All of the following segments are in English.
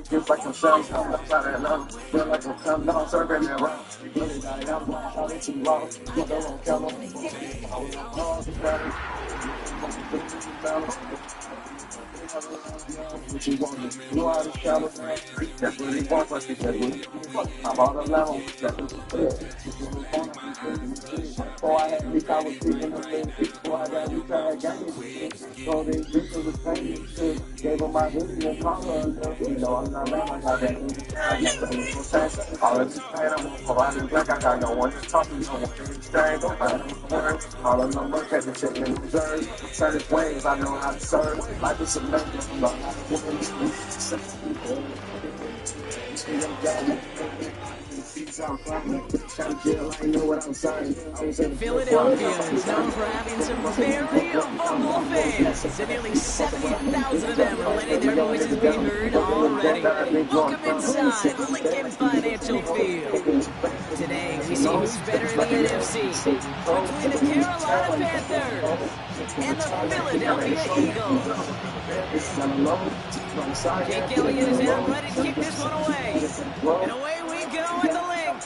Just like some shells, I'm outside that love. Feel like I'm coming down, serving that round. Really got it, I'm going out into love. Put them on camera. I was on call, the battle. What you want me? You know how this camera, that's what he wants us to do. I'm all alone. Before I had least I was speaking the thing. Before I got least I had games. So they drink to the same shit. Gave him my hoodie and collar. You know I'm not mad, I got that. I got the all of this pain, I'm gonna pull out this black. I got no one to talk to, no one to exchange. Don't find no all of them look at the shit in reserve. Certain ways I know how to serve. Life is a legend. Know how to do Philadelphia is known for having some very vocal fans, and nearly 70,000 of them are letting their voices be heard already. Welcome inside the Lincoln Financial Field. Today, we see who's better in the NFC, between the Carolina Panthers and the Philadelphia Eagles. Jake Elliott is out ready to kick this one away. And away we go at the link.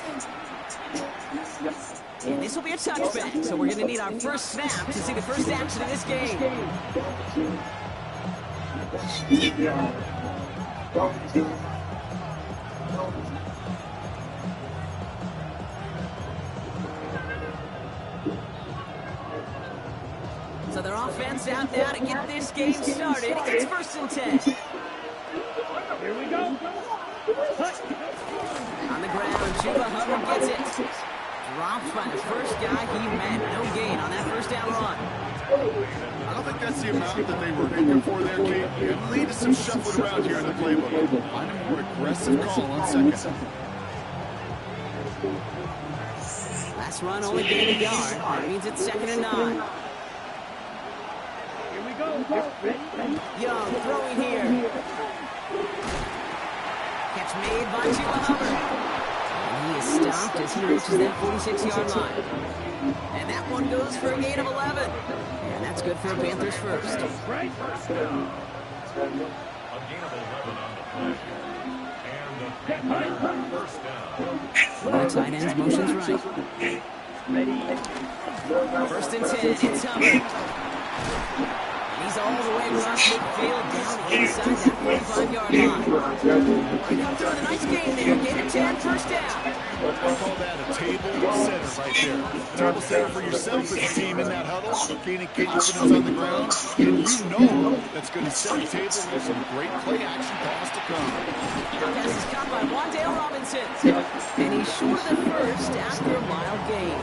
And this will be a touchback, so we're going to need our first snap to see the first action of this game. So their offense out now to get this game started. It's 1st and 10. Here we go. On the ground, Chuba Hubbard gets it. Dropped by the first guy he met. No gain on that first down run. I don't think that's the amount that they were looking for there, Kate. It lead to some shuffling around here in the playbook. Find a more aggressive call on second. Last run only gained a yard. That means it's 2nd and 9. Here we go. Young throwing here. Catch made by Chuba Hubbard. And he is stopped as he reaches that 46-yard line. And that one goes for a gain of 11. And that's good for a Panthers first. Right. A gain of 11 on the play. And the Panthers first down. The tight end's motion's right. 1st and 10. It's Hubbard. He's all the way across midfield down inside that 45-yard line. Doing a nice game there. Gain of 10, first down. I call that a table setter right there. Table setter for yourself as a team in that huddle. Gaining confidence on the ground. And you know that's going to set the table for some great play action calls to come. Pass is caught by Wandale Robinson. And he's short of the first after a mild gain.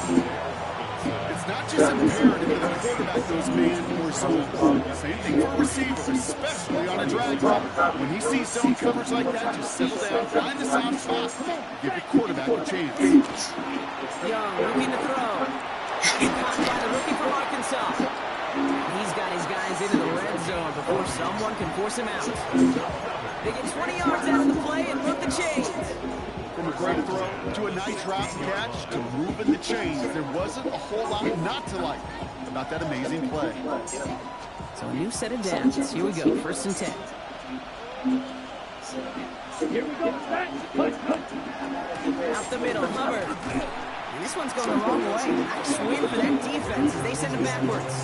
It's not just imperative that the quarterback goes man or zone. Same thing for a receiver, especially on a drag route. When he sees zone coverage like that, just settle down, find the soft spot, give your quarterback a chance. Young looking to throw. Caught by the rookie from Arkansas. He's got his guys into the red zone before someone can force him out. They get 20 yards out of the play and move the chains. From a great throw to a nice route and catch to moving the chains, there wasn't a whole lot not to like about that amazing play. So a new set of downs. Here we go, 1st and 10. Here we go. Out the middle, Hubbard. And this one's going the wrong way. Nice win for that defense as they send it backwards.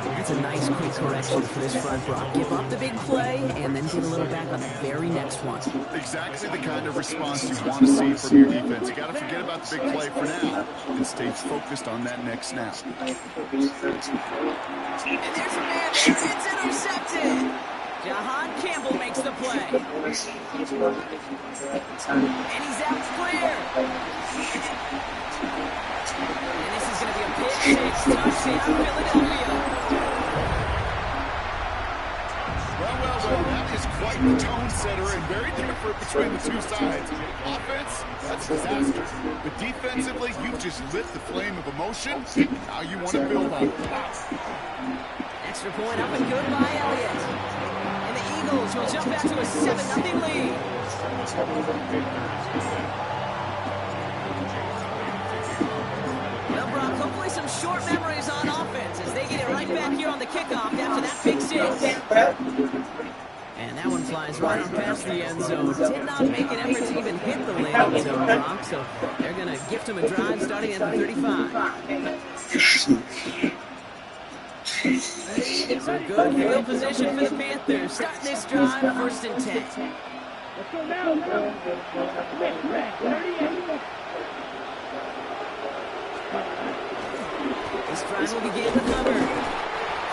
That's a nice quick correction for this front, Brock. Give up the big play and then get a little back on the very next one. Exactly the kind of response you want to see from your defense. You got to forget about the big play for now and stay focused on that next snap. And there's a man there. It's intercepted. Jahan Campbell makes the play. And he's out clear. And this is going to be a pick six touchdown, Philadelphia. Well, that is quite the tone setter and very different between the two sides. Offense, that's a disaster. But defensively, you just lit the flame of emotion. Now you want to build on it. Extra point up and good by Elliott. And the Eagles will jump back to a 7-0 lead. Well, Brock, hopefully some short memories on offense as they get it right back here on the kickoff after that big six. And that one flies right on past the end zone. Did not make an effort to even hit the landing zone block, so they're going to gift him a drive starting at the 35. So good field position for the Panthers. Starting this drive, 1st and 10. Let's go now. 38. This drive will begin with Hubbard.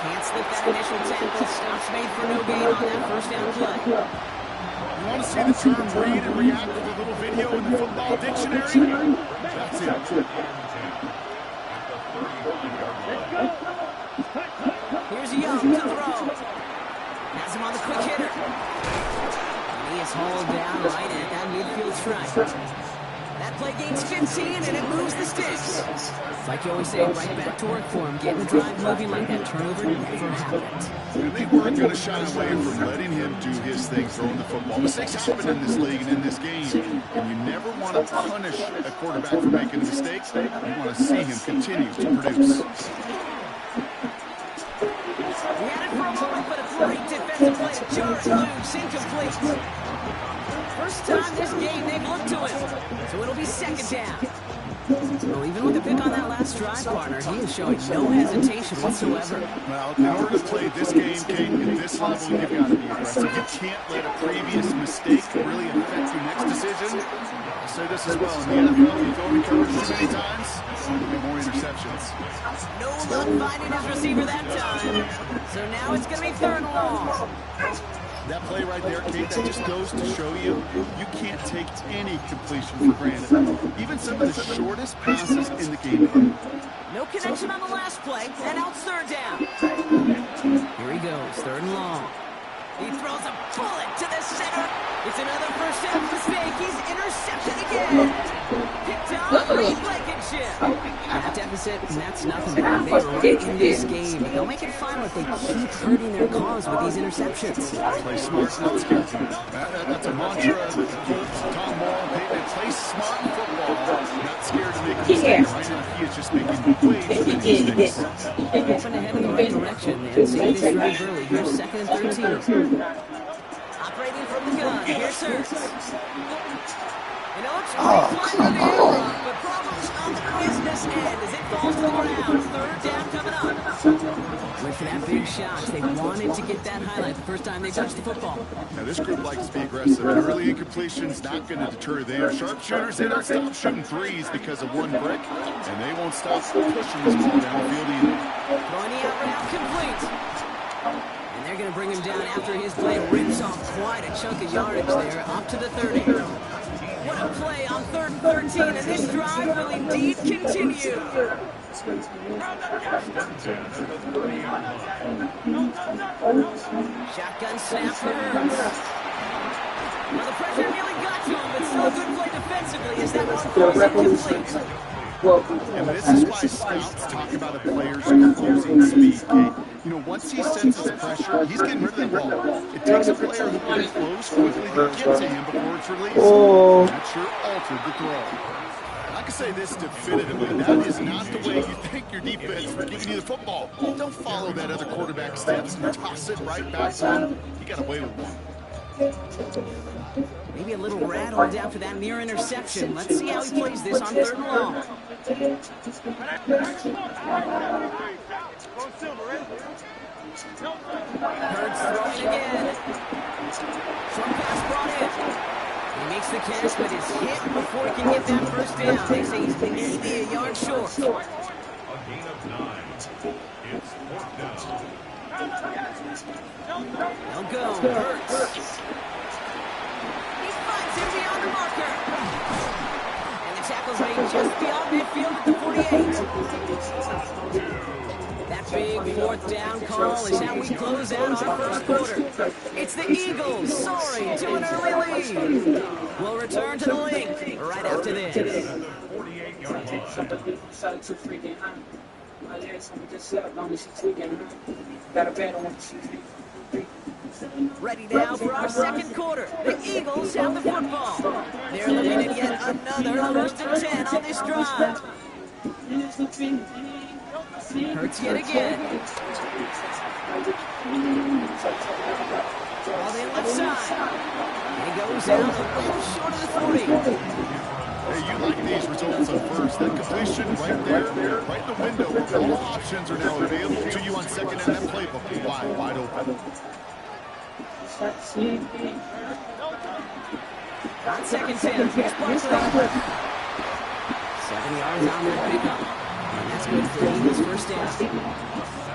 Can't slip that initial tackle. Stops made for no gain on that 1st down play. You want to see the term read and react with a little video in the football dictionary? That's it. Here's Young to throw. Has him on the quick hitter. And he is hauled down right at that midfield stripe. That play gains 15, and it moves the sticks. Like you always say, right back to work for him. Getting the drive moving like that turnover never happened. And they weren't going to shy away from letting him do his thing, throwing the football. Mistakes happen in this league and in this game. And you never want to punish a quarterback for making a mistake. You want to see him continue to produce. We had it for a moment, but a great defensive play to jar it loose, incomplete. First time this game they've looked to him, so it'll be 2nd down. Well, even with the pick on that last drive, partner, he is showing no hesitation whatsoever. Well, in order to play this game, Kate, at this level, you've got to be aggressive. You can't let a previous mistake really affect your next decision. I'll say this as well. In the NFL, you go and cover too many times, there'll be more interceptions. No luck finding his receiver that time. So now it's going to be 3rd and long. That play right there, Kate, that just goes to show you can't take any completion for granted. Even some of the shortest passes in the game. No connection on the last play, and now it's 3rd down. Here he goes, 3rd and long. He throws a bullet to the center. It's another 1st down mistake. He's intercepted again. Picked off Blankenship. That deficit, and that's nothing. They are right in this game. They'll make it final if they keep hurting their cause with these interceptions. Play smart, not scared. That's a mantra that the Colts, Tom Moore, they play smart football, not scared to make a mistake. Right now, he is just making way too many mistakes. Moving ahead in the right direction, and seeing this drive early. Here's 2nd and 13. Operating from the gun. Here's Hurts. You know, it's but problems on the business end as it falls to the ground. 3rd down coming up. Went for that big shot. They wanted to get that highlight the first time they touched the football. Now, this group likes to be aggressive. An early incompletion's not going to deter them. Sharpshooters, they don't stop shooting threes because of one brick, and they won't stop pushing this ball downfield either. Throwing the out route complete. And they're going to bring him down after his play rips off quite a chunk of yardage there, up to the 30. What a play on 3rd and 13, and this drive will indeed continue. Shotgun snap for Hurts. Well, the pressure nearly got to him, but still a good play defensively as that one falls incomplete. And this is why scouts talk about a player's closing speed, Kate. You know, once he senses pressure, he's getting rid of that ball. It takes a player who can close quickly to get to him before it's released. That sure altered the throw. I can say this definitively, that is not the way you think your defense is giving you the football. Don't follow that other quarterback steps and toss it right back to him. He got away with one. Maybe a little rattled after that near interception. Let's see how he plays this on 3rd and long. Hurts throwing again. Short pass brought in. He makes the catch, but is hit before he can get that 1st down. They say he's maybe a yard short. A gain of 9. It's 4th down. They'll go. Hurts. He finds him beyond the marker. And the tackle's made just beyond midfield at the 48. That big 4th down call is how we close out our 1st quarter. It's the Eagles soaring to an early lead. We'll return to the link right after this. 48-yard line. Ready now for our 2nd quarter. The Eagles have the football. They're looking at yet another 1st and 10 on this drive. Hurts yet again. Ball in left side. And he goes out a little short of the 40. Hey, you like these results on first. That completion right there, right in the window. All options are now available to you on second, and that playbook wide open. On second down, here's Barkley. 7 yards on that pickup. And that's good for the Eagles' first down.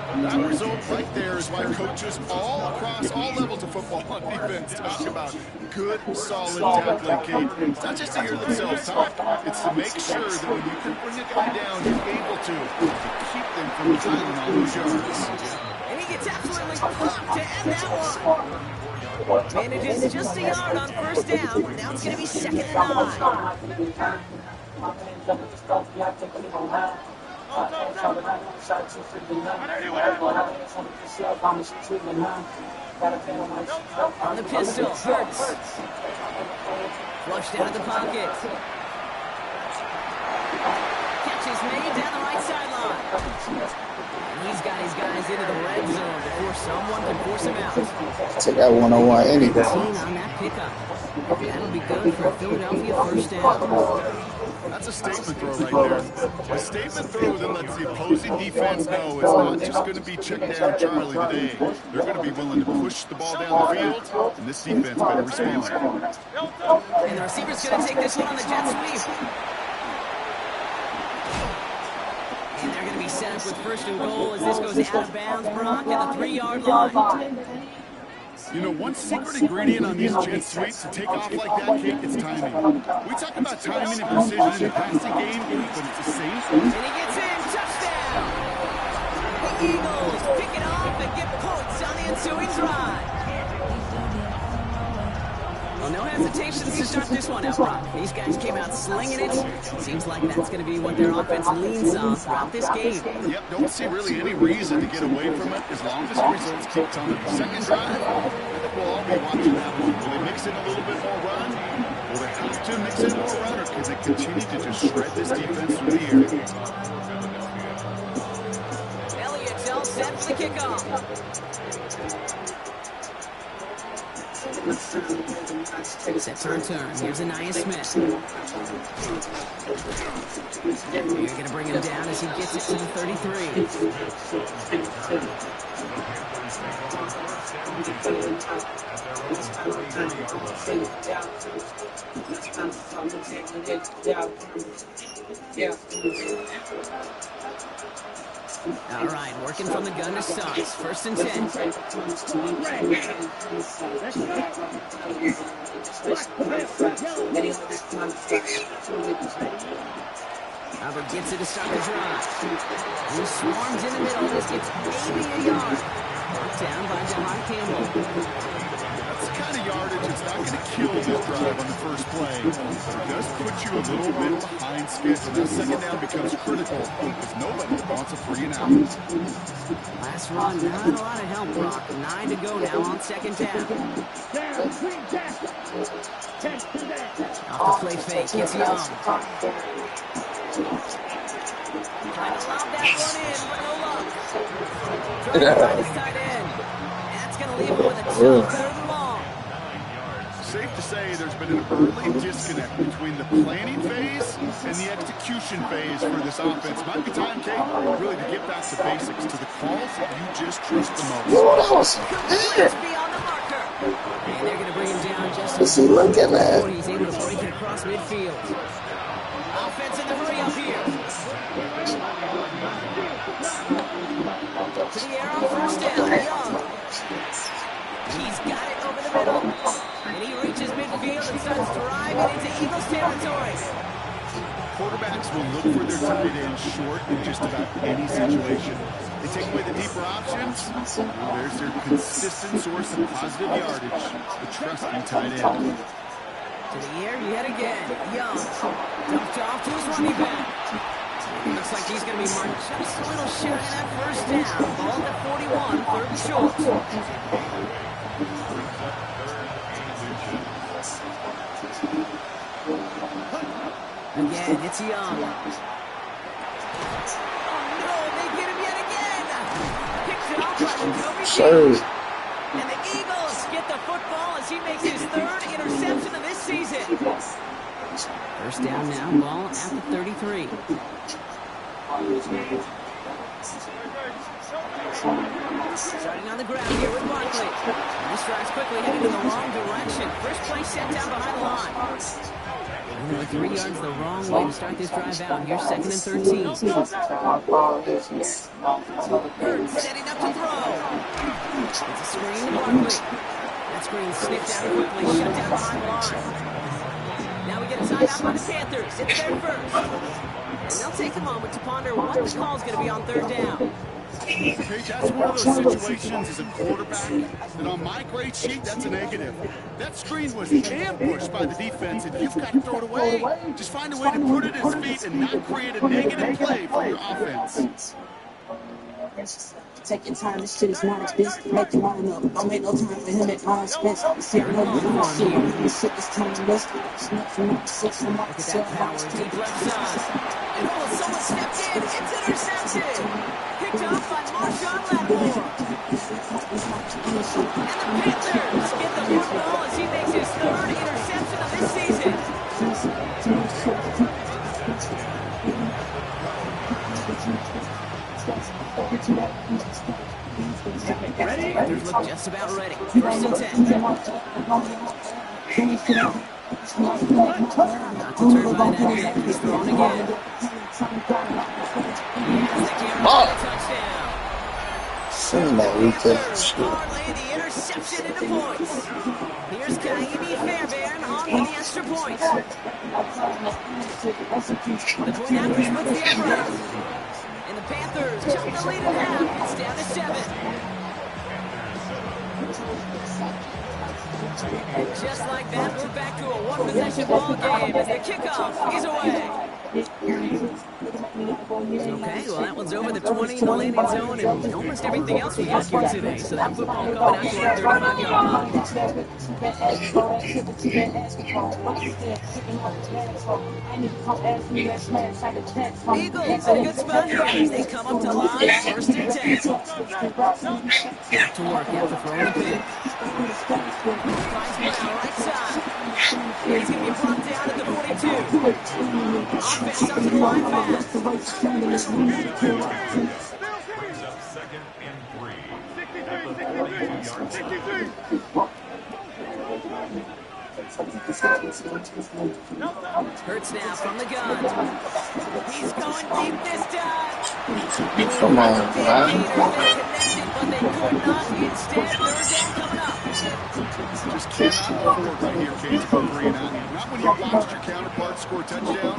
That result right there is why coaches all across all levels of football on defense talk about good, solid tackling, Kate. It's not just to hear themselves talk. It's to make sure that when you can bring a guy down, you're able to keep them from piling on those yards. And he gets absolutely popped to end that one. Manages just a yard on first down. Now it's going to be 2nd and 9. On the pistol, Hurts. Flushed out of the pocket. Catch is made down the right sideline. And he's got his guys into the red zone before someone can force him out. Take that 101 any day. On that pickup. That'll be good for Philadelphia first down. That's a statement throw right there. A statement throw that lets the opposing defense know it's not just going to be check down Charlie today. They're going to be willing to push the ball down the field, and this defense better respond. And the receiver's going to take this one on the jet sweep. And they're going to be set up with 1st and goal as this goes out of bounds, Brock, at the 3-yard line. You know, one secret ingredient on these jet sweeps to take off like that, Kate, it's timing. We talk about timing and precision in the passing game, but it's the same. And he gets in, touchdown! The Eagles pick it off and get points on the ensuing drive. Well, no hesitations to start this one out, Brock. These guys came out slinging it. Seems like that's going to be what their offense leans on throughout this game. Yep, don't see really any reason to get away from it as long as the results keep coming. Second drive, I think we'll all be watching that one. Will they mix in a little bit more run? Will they have to mix in more run, or can they continue to just shred this defense through the air? Elliott's all set for the kickoff. Set to return. Here's Anaya Smith. You're going to bring him down as he gets it to the 33. All right, working from the gun to start. 1st and 10. Albert gets it to start the drive. He swarms in the middle. This gets maybe a yard. Marked down by Jamar Campbell. That's the kind of yardage that's not going to kill this drive on the first play. But it does put you a little bit behind schedule. That second down becomes critical because nobody wants a 3 and out. Last run, not a lot of help, Brock. 9 to go now on 2nd down. Off the play fake, it's Young. Trying to lob that one in, but no luck. Trying to find his tight end. And that's going to leave him with a tough 3rd and long. Safe to say there's been an early disconnect between the planning phase and the execution phase for this offense. Might be time, Kate, really to get back to basics, to the calls that you just trust the most. Oh, that was Beyond the marker. And they're going to bring him down just What's he looking at? He's able to break it across midfield. Offense in the hurry up here. To the air on 1st down. Young. He's got it over the middle. And he reaches midfield and starts driving into Eagles territory. Quarterbacks will look for their tight end short in just about any situation. They take away the deeper options. Well, there's their consistent source of positive yardage, the trusting tight end. To the air yet again. Young. Dumped off to his running back. Looks like he's going to be marked just a little shy of that 1st down. Ball at 41, 3rd and short. Again, it's Young. Oh no, they get him yet again. Picked it off by Kobe. Sure. And the Eagles get the football as he makes his third interception of this season. First down now, ball at the 33. Starting on the ground here with Barkley. This drive's quickly heading in the wrong direction. First play set down behind the line. Only 3 yards the wrong way to start this drive out. Here's 2nd and 13. Hurts setting up to throw. It's a screen to Barkley. That screen snipped out quickly, shut down behind the line. Now we get a timeout by the Panthers. It's their first. And they'll take a moment to ponder what the call's going to be on 3rd down. Hey, that's one of those situations as a quarterback that on my grade sheet, that's a negative. That screen was ambushed by the defense, and you've got to throw it away. Just find a way to put it at his feet and not create a negative play for your offense. Take your time, this shit is not expensive. Make your mind up. Don't make no time for him at my expense. Look at that power, deep left side. And someone stepped in. It's intercepted. Picked off by Marshawn Lattimore. And the Panthers get the football as he makes his 3rd interception of this season. Panthers look just about ready. 1st and 10. Not to turn by that kick. He's thrown again. Touchdown. Panthers parlay the interception into points. Here's Kaimi Fairbairn on for the extra point. The point after splits the upright. And the Panthers jump the lead in half. It's down to 7. And just like that, we're back to a one-possession ball game as the kickoff is away. Okay, well, that one's over the 20 in the landing zone and almost everything else we got here today. So that football coming out to the 35-yard line. Eagles in a good spot here as they come up to line 1st and 10. Back to work after throwing the pick. Finds Brown right side. He's going to be brought down at the 42. Offense up to the line fast. Brings up 2nd and 3 at the 42-yard line. Hurts now from the gun. He's going deep this time. Come on, man. They connected, but they could not. Instead, 3rd down coming up. Just cannot afford right here, Cage, for 3 and out. Not when you watched your counterpart score a touchdown.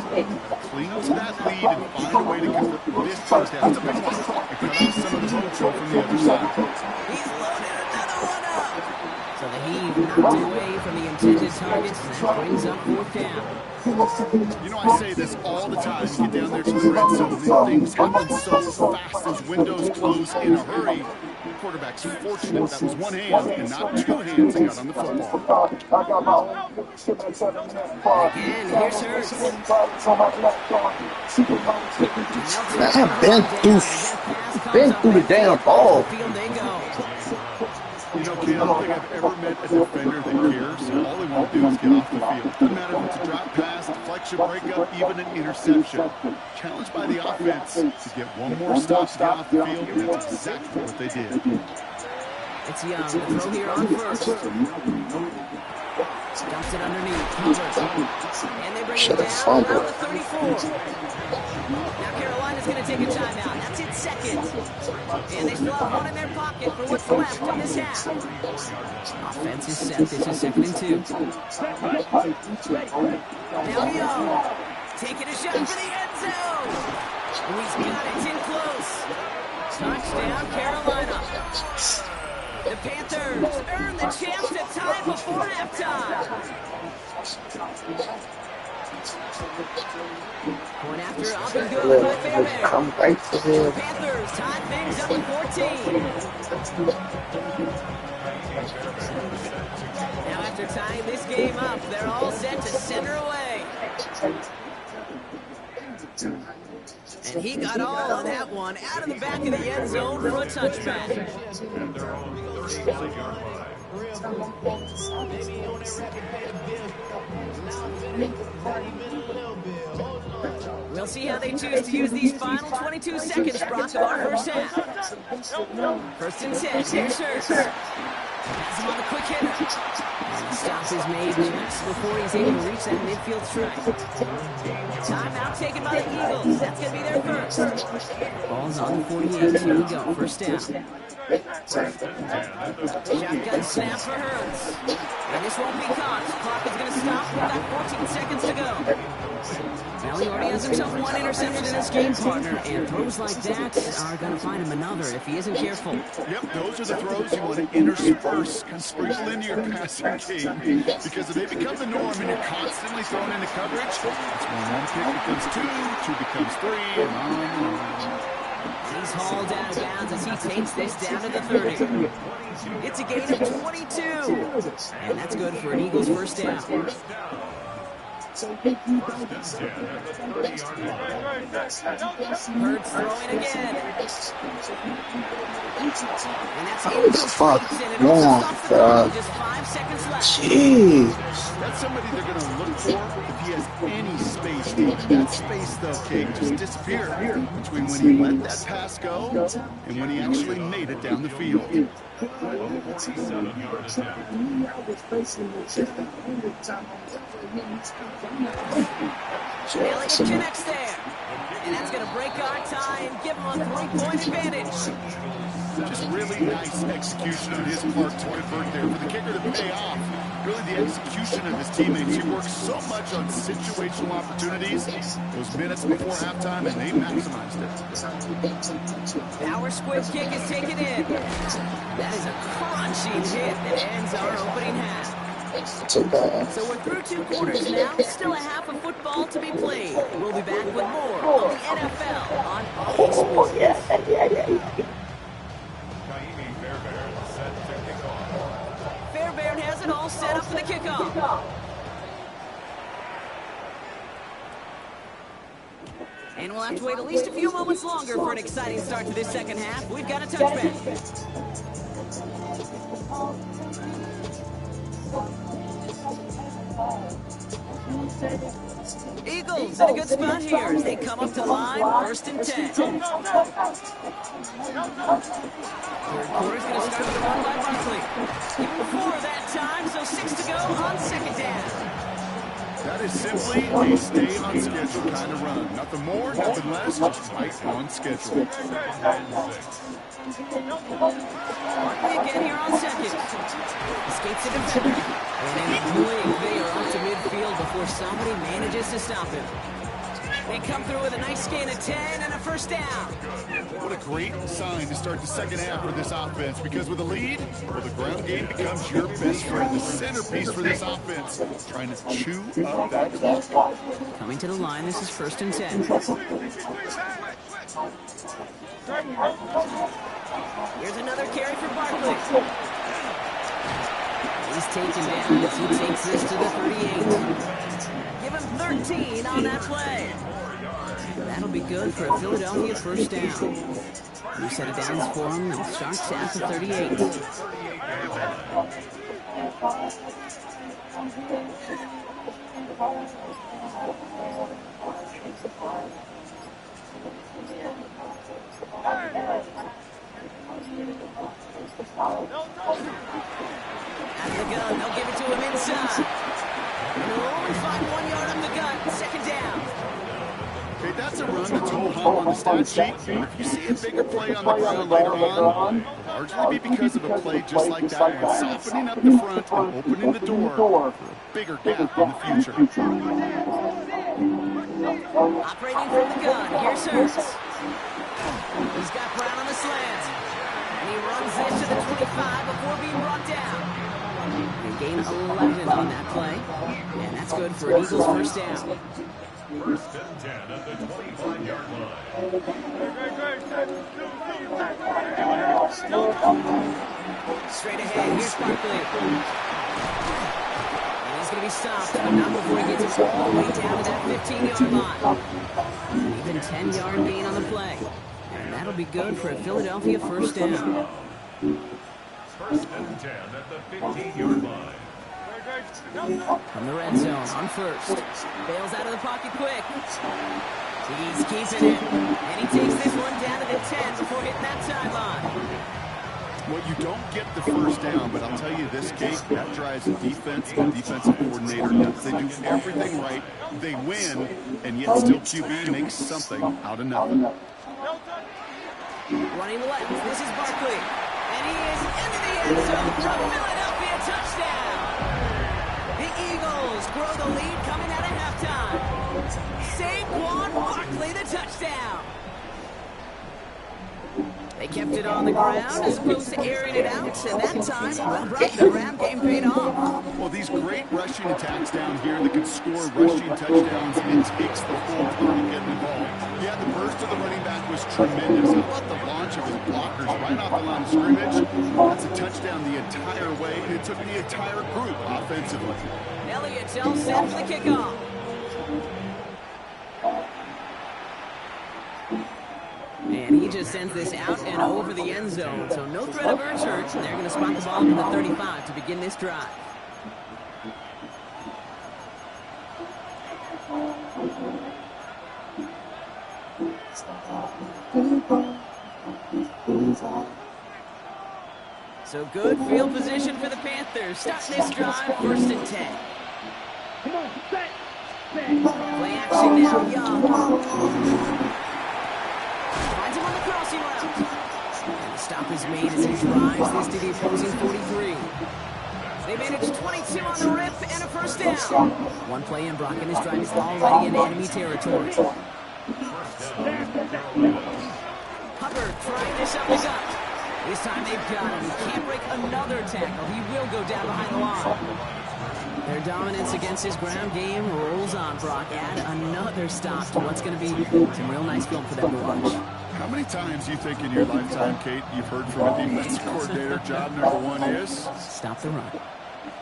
Cling to that lead and find a way to convert this touchdown. It's a big one. And cut off some of the mojo from the other side. He's loaded another one up. So the heave knocked away from the intended targets, and that brings up 4th down. You know, I say this all the time. You get down there to the red zone, and things happen so fast as windows close in a hurry. The quarterback's fortunate that was one hand and not 2 hands that got on the football. Again, here's Hurts. Man, I've been through the damn ball. Field they go. You know, Ken, I don't think I've ever met a defender that cares. All they want to do is get off the field. Doesn't matter if it's a drop pass, deflection, breakup, even an interception. Challenged by the offense to get one more stop to get off the field, and that's exactly what they did. It's Young. The throw here on 1st. Dumps it underneath. And they bring it down around the 34. Now Carolina's going to take a timeout. That's its 2nd. And they still have one in their pocket for what's left in this half. Offense is set. This is 2nd and 2. Now Young taking a shot for the end zone. Oh, he's got it. It's in close. Touchdown, Carolina. The Panthers earn the chance to tie before halftime. Point after up and good by Fairbairn. Come right to The him. Panthers tie things up at 14. Now after tying this game up, they're all set to center away. And he got all of that one out of the back of the end zone for a touchback. At their own 39-yard line. We'll see how they choose to use these final 22 seconds, Brock, of our first half. First and 10, here's Hurts. Has him on the quick hitter. And the stop is made just before he's able to reach that midfield strike. Timeout taken by the Eagles. That's going to be their first. Ball's on the 48. Here we go, first down. Shotgun snap for Hurts. And this won't be caught. The clock is going to stop. We've got 14 seconds to go. Well, he already has himself one interception in this game, partner, and throws like that are going to find him another if he isn't careful. Yep, those are the throws you want to intersperse, kind of sprinkle into your passing game, because if they become the norm and you're constantly thrown into coverage, it's when one pick becomes two becomes three, and on and on. He's hauled out of bounds as he takes this down to the 30. It's a gain of 22, and that's good for an Eagles first down. First and 10 at the 30-yard line. Hurts throwing again. And that's What the incomplete, fuck? and it No, also stops the clock God. with just 5 seconds left. Jeez. That's somebody they're going to look for if he has any space. That space, though, King, just disappeared between when he let that pass go and when he actually made it down the field. 47-yard attempt. Elliott connects there. And that's going to break our tie and give him a 3-point advantage. Just really nice execution on his part to convert there. For the kicker to pay off, really the execution of his teammates. He works so much on situational opportunities, those minutes before halftime, and they maximized it. Our squib kick is taken in. That is a crunching hit that ends our opening half. Too bad. So we're through 2 quarters now. Still a half of football to be played. We'll be back with more on the NFL on EA Sports. Kaimi Fairbairn set to kick off. Fairbairn has it all set up for the kickoff. And we'll have to wait at least a few moments longer for an exciting start to this second half. We've got a touchback. Eagles in a good spot here as they come up to line, first and 10. Third quarter's going to start with a run by Barkley. Give him 4 that time, so 6 to go on second down. That is simply a stay on schedule kind of run. Nothing more, nothing less, just right on schedule. Barkley again here on second. Escapes the defender. And in a blink, they are up to midfield before somebody manages to stop him. They come through with a nice gain of 10 and a first down. What a great sign to start the second half for this offense, because with a lead, well, the ground game becomes your best friend, the centerpiece for this offense, trying to chew up that clock. Coming to the line, this is first and 10. Here's another carry for Barkley. He's taken down as he takes this to the 38. Give him 13 on that play. That'll be good for a Philadelphia first down. New set of downs for him. They'll start at the 38. Out of the gun, they'll give it to him inside. And they'll only find 1 yard up the gut. Second down. Okay, that's a run that's ho-hum on the stat sheet. If you see a bigger play on the ground later on, largely be because of a play just like that one, softening up the front and opening the door for a bigger gap in the future. Operating from the gun, here's Hurts. He's got Brown on the slant. And he runs this to the 25 before being brought down. They gain 11 on that play. And that's good for an Eagles first down. First and 10 at the 25-yard line. Straight ahead, here's Barkley. And he's going to be be stopped, but not before he gets it all the way down to that 15-yard line. An even 10-yard gain on the play. And that'll be good for a Philadelphia first down. First and 10 at the 15-yard line. From the red zone on first. Bails out of the pocket quick. He's keeping it. And he takes this one down to the 10 before hitting that sideline. Well, you don't get the first down, but I'll tell you this, Kate, that drives the defense, the defensive coordinator nuts. They do everything right. They win, and yet still QB makes something out of nothing. Running left, this is Barkley. And he is into the end zone for a Philadelphia touchdown. The Eagles grow the lead coming out of halftime. Saquon Barkley, the touchdown. They kept it on the ground as opposed to airing it out, and that time, well, Brock, the Ram game paid off. Well, these great rushing attacks down here that can score rushing touchdowns, it takes the full party getting the ball. Yeah, the burst of the running back was tremendous. How about the launch of his blockers right off the line of scrimmage? That's a touchdown the entire way, and it took the entire group offensively. Elliott's all set for the kickoff. And he just sends this out and over the end zone, so no threat of a return. They're going to spot the ball in the 35 to begin this drive. So good field position for the Panthers. Starting this drive, first and 10. Come on, set. Play action now, Young. Finds him on the crossing route. And the stop is made as he drives this to the opposing 43. They managed 22 on the rip and a first down. One play in, Brock, and this drive is already in enemy territory. Hubbard trying this up the gut. This time they've got him. He can't break another tackle. He will go down behind the line. Their dominance against his ground game rolls on, Brock. Add another stop to what's going to be some real nice film for them to watch. How many times do you think in your lifetime, Kate, you've heard from a defensive coordinator, job number one is? Stop the run.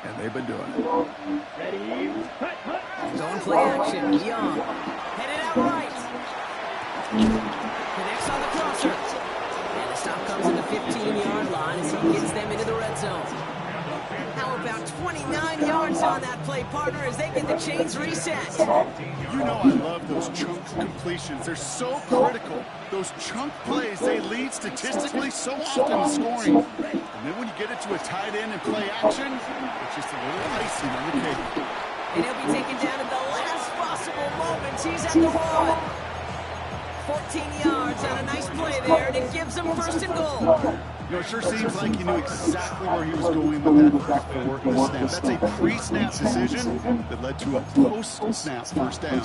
And they've been doing it. Ready, cut. Going play action. Young. Headed out right. Connects on the crosser. And the stop comes in the 15-yard line as he gets them into the red zone. How about 29 yards on that play, partner, as they get the chains reset? You know I love those chunk completions. They're so critical. Those chunk plays, they lead statistically so often to scoring. And then when you get it to a tight end and play action, it's just a little icing on the cake. And he'll be taken down at the last possible moment. He's at the 1. 14 yards on a nice play there, and it gives him first and goal. You know, it sure seems like he knew exactly where he was going with that before the snap. That's a pre-snap decision that led to a post-snap first down.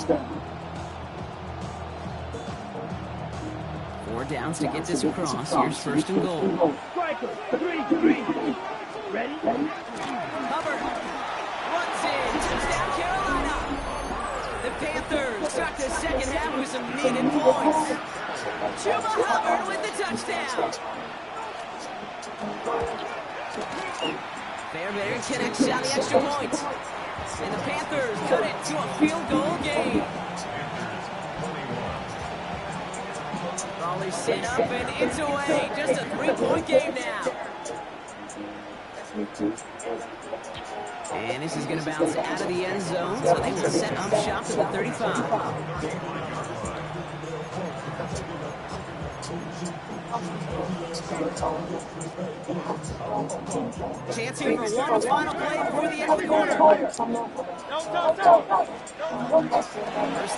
4 downs to get this across. Here's first and goal. Striker, 3. Ready? Hubbard runs in. Touchdown, Carolina. The Panthers start the second half with some needed points. Chuba Hubbard with the touchdown. Fairbairn connects on the extra point. And the Panthers cut it to a field goal game. Ball is set up and it's away. Just a 3-point game now. And this is going to bounce out of the end zone, so they will set up shop at the 35. Chance here for one final play before the end of the quarter. First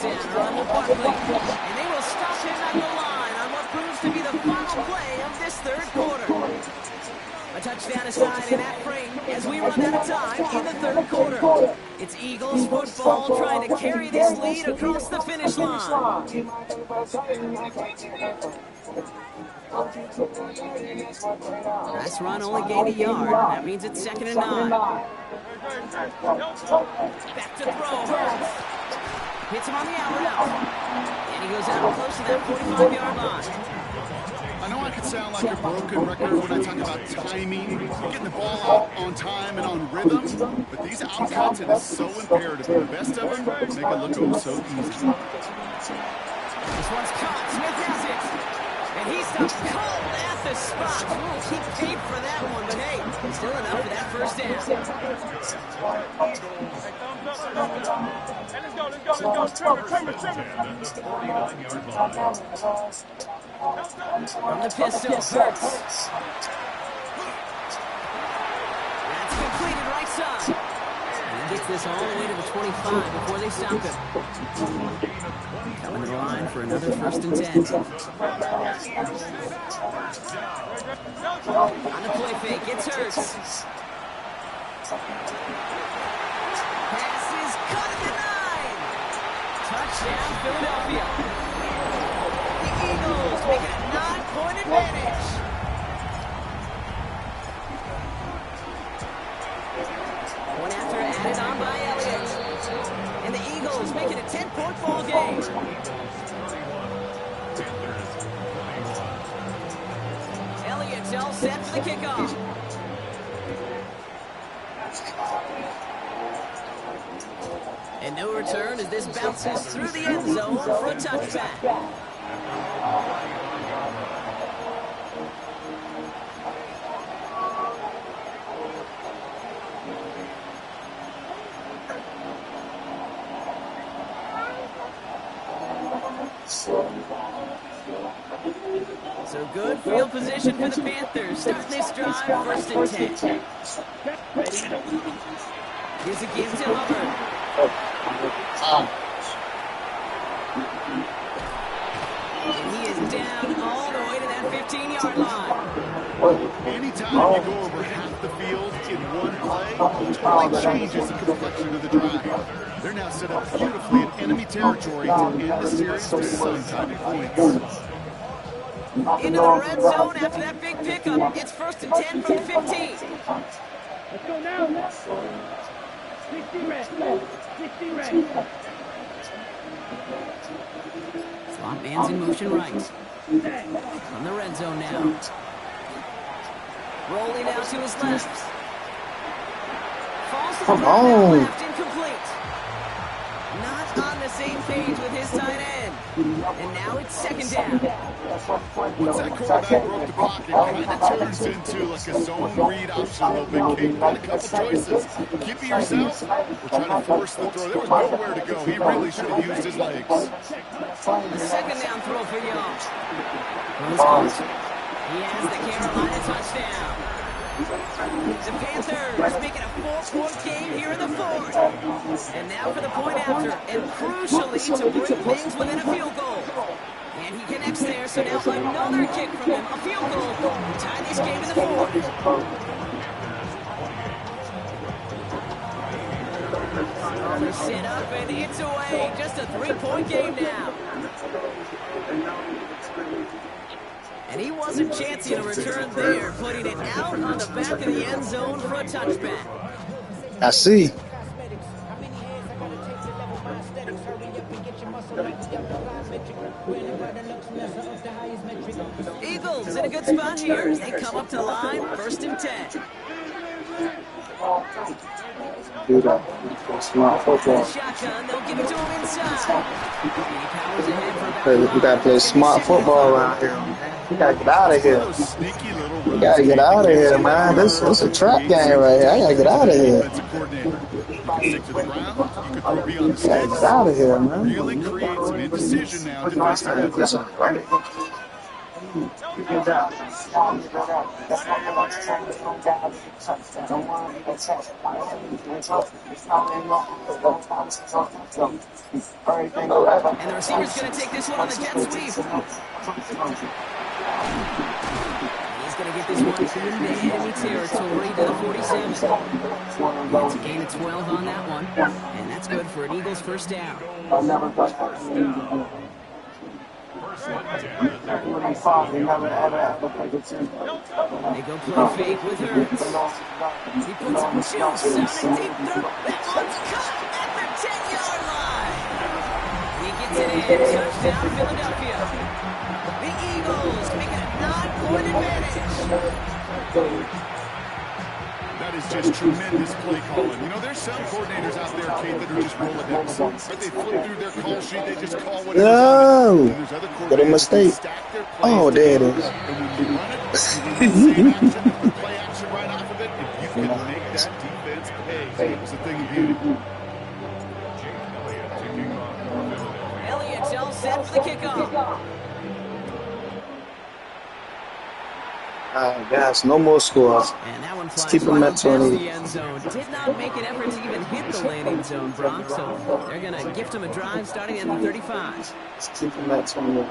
down, run with Barkley. And they will stop him at the line on what proves to be the final play of this third quarter. A touchdown aside in that frame as we run out of time in the third quarter. It's Eagles football trying to carry this lead across the finish line. Last run only gained a yard. That means it's 2nd and 9. Back to throw. Hurts. Hits him on the out route. And he goes out close to that 45-yard line. A I know I could sound like a broken record when I talk about timing, getting the ball out on time and on rhythm, but these outcuts, it is so imperative. And the best of them make it look oh so easy. This one's caught. Smith has it. And he stopped cold at the spot. Ooh, he paid for that one, but hey, still enough for that first down. From the pistol, Hurts. That's completed right side. And he gets this all the way to the 25 before they stop him. Coming to the line for another 1st and 10. On the play fake, it's Hurts. Pass is cut at the 9. Touchdown, Philadelphia. The Eagles make it a 9-point advantage. One after added on by Elliott. And the Eagles make it a 10-point ball game. Elliott's all set for the kickoff. And no return as this bounces through the end zone for a touchback. So good field position for the Panthers. Starting this drive, 1st and 10. Here's a give to Hubbard. And he is down all the way to that 15-yard line. Anytime you go over half the field in one play, it totally changes the complexion of the drive. They're now set up beautifully in enemy territory to end the series with some type of points. Into the red zone after that big pickup. It's 1st and 10 from the 15. Let's go now. 60 red. 60 red. Slot man's in motion right. From the red zone now. Rolling out to his left. Falls to the ground left, incomplete. Not on the same page with his tight end. And now it's 2nd down. Once that quarterback broke the pocket, it kind of turns into like a zone read option a little bit, King. Got a couple choices. Keep it yourself or try to force the throw. There was nowhere to go. He really should have used his legs. The 2nd down throw for Young. He has the Carolina touchdown. The Panthers making a 4-point game here in the 4th. And now for the point after, and crucially to bring things within a field goal. And he connects there, so now another kick from him, a field goal, to tie this game in the 4th. They set up and it's away, just a 3-point game now. And he wasn't chancing a return there, putting it out on the back of the end zone for a touchback. I see. Eagles in a good spot here as they come up to the line, 1st and 10. Do that. Smart football. Shotgun, they'll give it to him inside. He powers ahead for about We gotta play smart football around here. We gotta get out of here. We gotta get out of here, man. This is a trap game right here. I gotta get out of here. Gotta get out of here, man. Really create some indecision now defensively. And the receiver's going to take this one on the jet sweep. He's going to get this one into enemy territory to the 47. It's a gain of 12 on that one. And that's good for an Eagles 1st down. They go play fake with Hurts. He puts some juice on a deep throw. That one's cut at the 10-yard line. He gets it in. Touchdown, Philadelphia. The Eagles make it a 9-point advantage. That is just tremendous play calling. You know, there's some coordinators out there, Kate, that are just Rolodex. Right? They flip through their call sheet, they just call whatever's on it. And then there's other Got a coordinators that mistake. stack their plays Oh, there it together. is. And when you run it, you run that same action, the play action right off of it, if you can make that defense pay, it's a thing of beauty. Elliott's all set for the kickoff. Guys, no more scores. And that one Let's flies keep them right at past 20. the end zone. Did not make an effort to even hit the landing zone, Brock. So they're going to gift him a drive starting at the 35. Let's keep them at 20.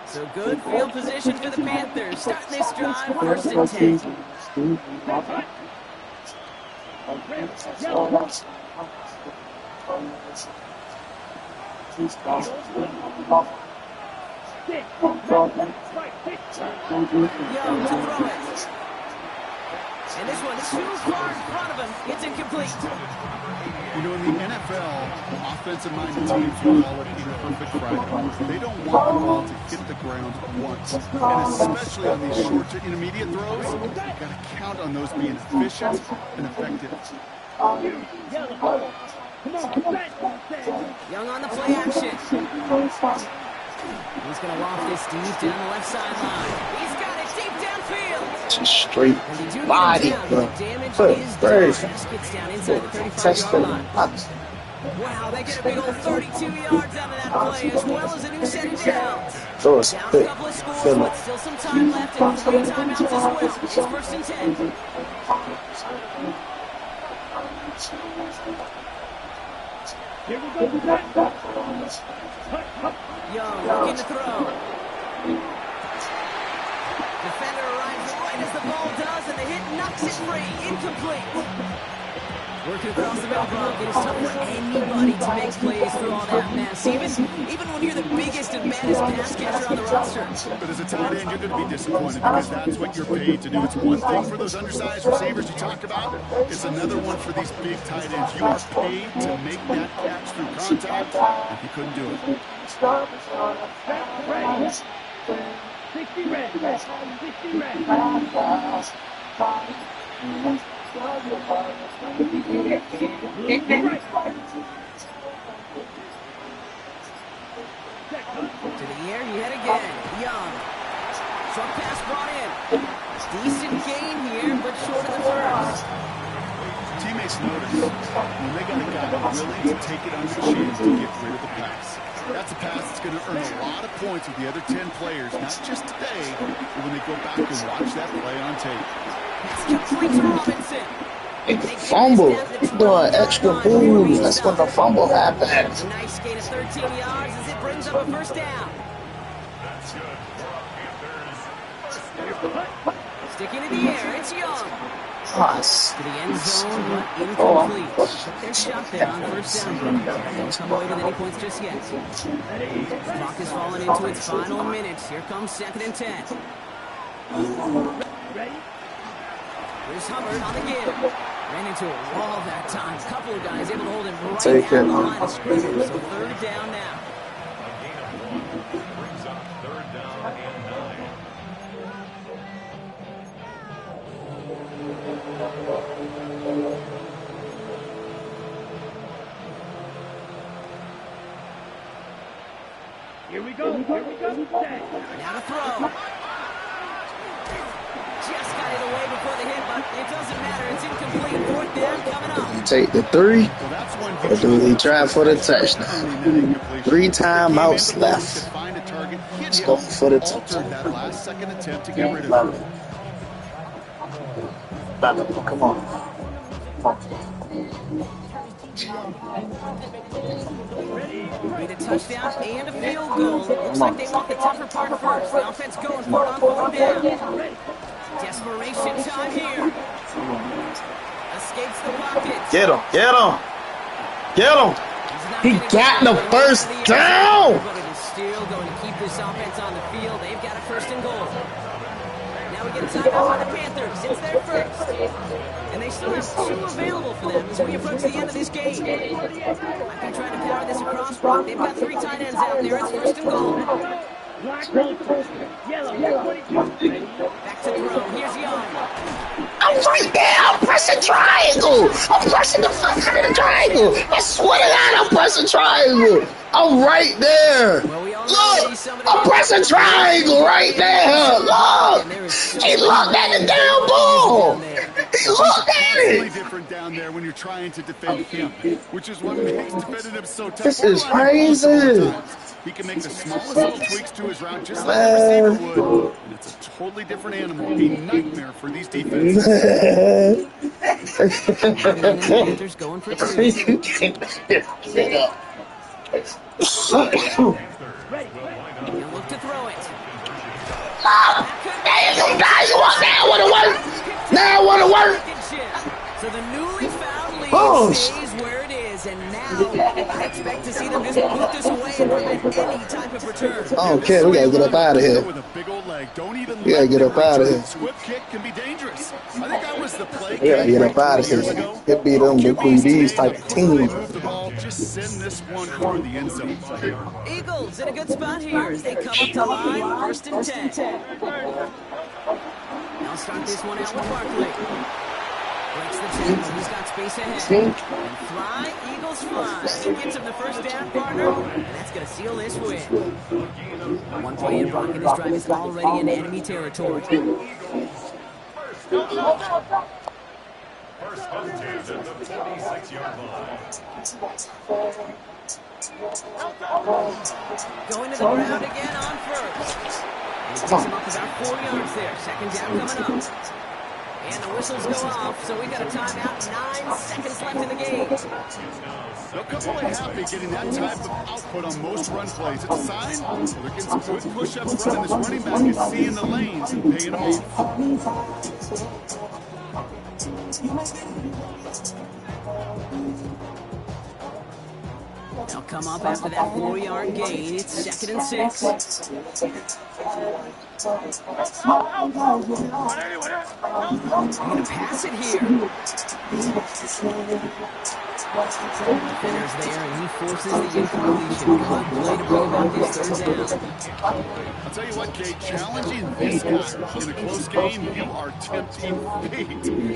So good field position for the Panthers. Starting this drive, 1st and 10. Young to throw it. And this one is too far in front of him. It's incomplete. You know, in the NFL, offensive-minded teams will call it imperfect Friday. They don't want the ball to hit the ground once. And especially on these short to intermediate throws, you've got to count on those being efficient and effective. Young on the play action. He's going to loft this deep down the left sideline. He's got it deep downfield. Just straight body, bro. Foot first. Gets down inside the 35-yard line. Wow, they get a big old 32 yards out of that play, as well as a new set of downs. Throw us Down a quick. couple of scores, Fill but it. still some time left, and 3 timeouts as well. It's 1st and 10. Here we go. Young looking to throw. Defender arrives right as the ball does, and the hit knocks it free. Incomplete. Working across the middle block. It is tough for anybody to make plays through all that mess, even when you're the biggest and baddest pass catcher on the roster. But as a tight end, you're going to be disappointed because that's what you're paid to do. It's one thing for those undersized receivers you talk about. It's another one for these big tight ends. You are paid to make that catch through contact, and he couldn't do it. 60 red. 60 red. To the air, he hit again. Young. Short pass brought in. Decent gain here, but short of the first. Teammates notice when they got a guy willing to take it on the chin to get rid of the pass. That's a pass that's going to earn a lot of points with the other 10 players, not just today, but when they go back and watch that play on tape. Pass complete to Robinson. Fumble. Doing extra moves. That's when the fumble happens. A nice gain of 13 yards as it brings up a 1st down. That's good for Panthers. Sticking in the air, it's Young. Nice. To the end zone, but incomplete. They're shot there on 1st down. They won't come away with any points just yet. The clock has fallen into its final minutes. Here comes 2nd and 10. Here's Hubbard on the give. Ran into a wall that time. Couple of guys able to hold him right Take at it. the line of scrimmage. So 3rd down now. A gain of 1 brings up 3rd down and 9. Here we go. Now to throw. Just got it away before the hit, but it doesn't matter. It's incomplete. 4th down coming up. You take the 3, Well, that's one or do they try for the touchdown? 3 timeouts left. Let's go for the touchdown. That last second attempt to get rid of Love it. it. Love it. Come on. Need a touchdown and a field goal. Looks like they want the tougher part first. The offense going for it on 4th down. Desperation time here. Escapes the pocket. Get him. Get him. Get him. He got the 1st down. But it is still going to keep this offense on the field. They've got a 1st and goal. Now we get a timeout by the Panthers. It's their first. And they they still have 2 available for them as we approach the end of this game. Might be trying to power this across, Brock. They've got 3 tight ends out there. It's first and goal. Black, yellow, 22. Ready? Back to throw. Here's Young. I'm right there. I'm pressing triangle. I'm pressing the fuck out of the triangle. I swear to God, I'm pressing triangle. I'm right there. Look, I'm pressing triangle right there. Look. He looked at the damn ball. He looked at it. Different down there when you're trying to defend him, which is what makes defending him so tough. This is crazy. He can make the smallest little tweaks to his route just like a receiver would. And it's a totally different animal. A nightmare for these defenses. Panthers going for 2. You can't shit up. And look to throw it. Now what a work. So the newly found lead stays where it is, and now I expect to see them just boot this away and prevent any type of return. I don't care. We gotta get up out of here. With a big old leg. Don't even We gotta get up out of here. Swift kick can be dangerous. I think that was the play. We gotta get up out of here. It be them big QBs type of team. Just send this one toward the end zone. Eagles in a good spot here as they come up to line, first and 10. Now start this one out with Barkley. Breaks the tackle. He's got space ahead. And fly, Eagles fly. He gets him the first down, partner, and that's going to seal this win. One play in, Brock, and this drive is already in enemy territory. First and 10 at the 46-yard line. Going to the ground again on first. And he picks him up about 4 yards there. Second down coming up. And the whistles go off, so we got a timeout. 9 seconds left in the game. They'll come away happy getting that type of output on most run plays. It's a sign they're getting some good push up front, and this running back is seeing the lanes and paying them off. They'll come up after that 4-yard gain. It's second and 6. I'm going to pass it here. Defender's there, and he forces the incompletion. Good play to bring about this third down. I'll tell you what, Kate, challenging this guy in a close game, you are tempting fate.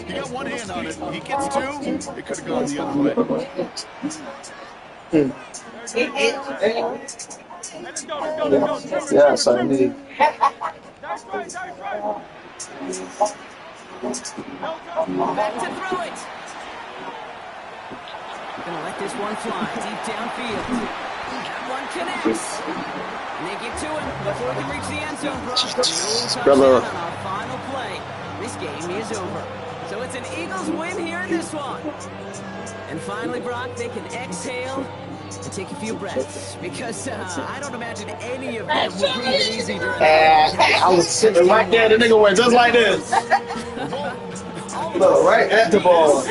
He got one hand on it. He gets 2, it could have gone the other way. Yes, I need. Back to throw it. Gonna let this one fly deep downfield. That one connects. And they get to him before he can reach the end zone. No touchdown on our final play. This game is over. So it's an Eagles win here in this one. And finally, Brock, they can exhale and take a few breaths, because I don't imagine any of them will breathe it easy during I was sitting right there, the nigga went just like this. Look, right at the ball.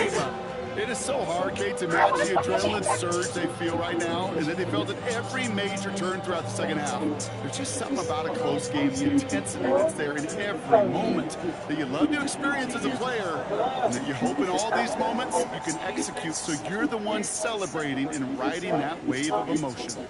It is so hard, Kate, to match the adrenaline surge they feel right now, and then they felt at every major turn throughout the second half. There's just something about a close game, the intensity that's there in every moment that you love to experience as a player, and that you hope in all these moments you can execute so you're the one celebrating and riding that wave of emotion.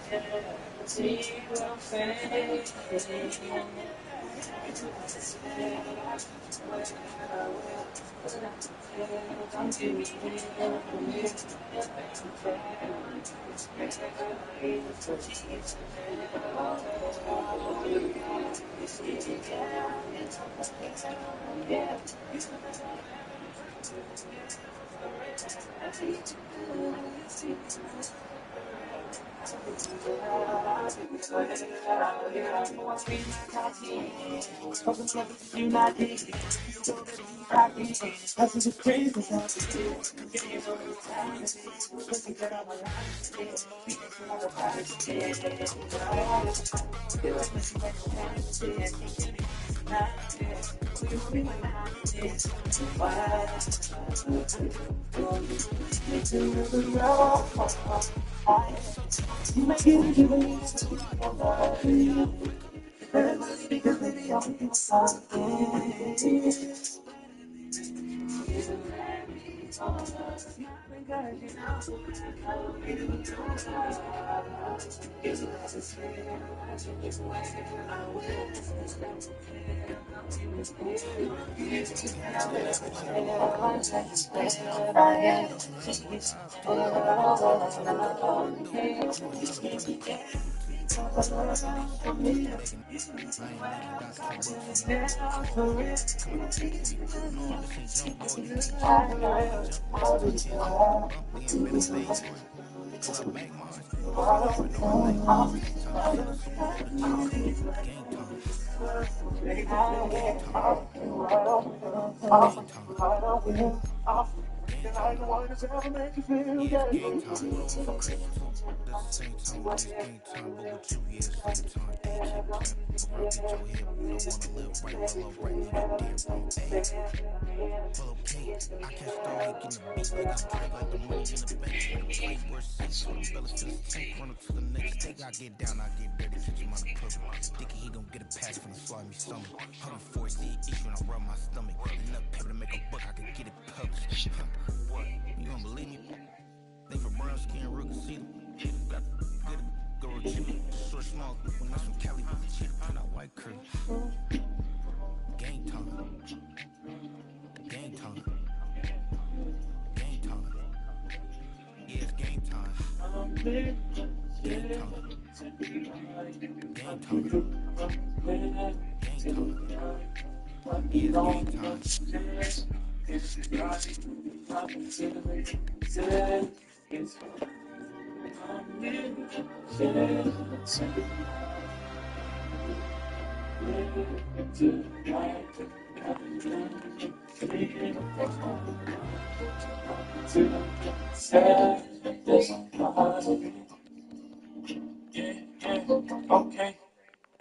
Okay.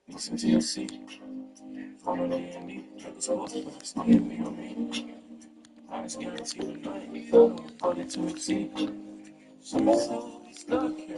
Listen to your seat. Follow me and me. It's supposed to be on me. I just guarantee tonight. Put it to exceed. So stuck here.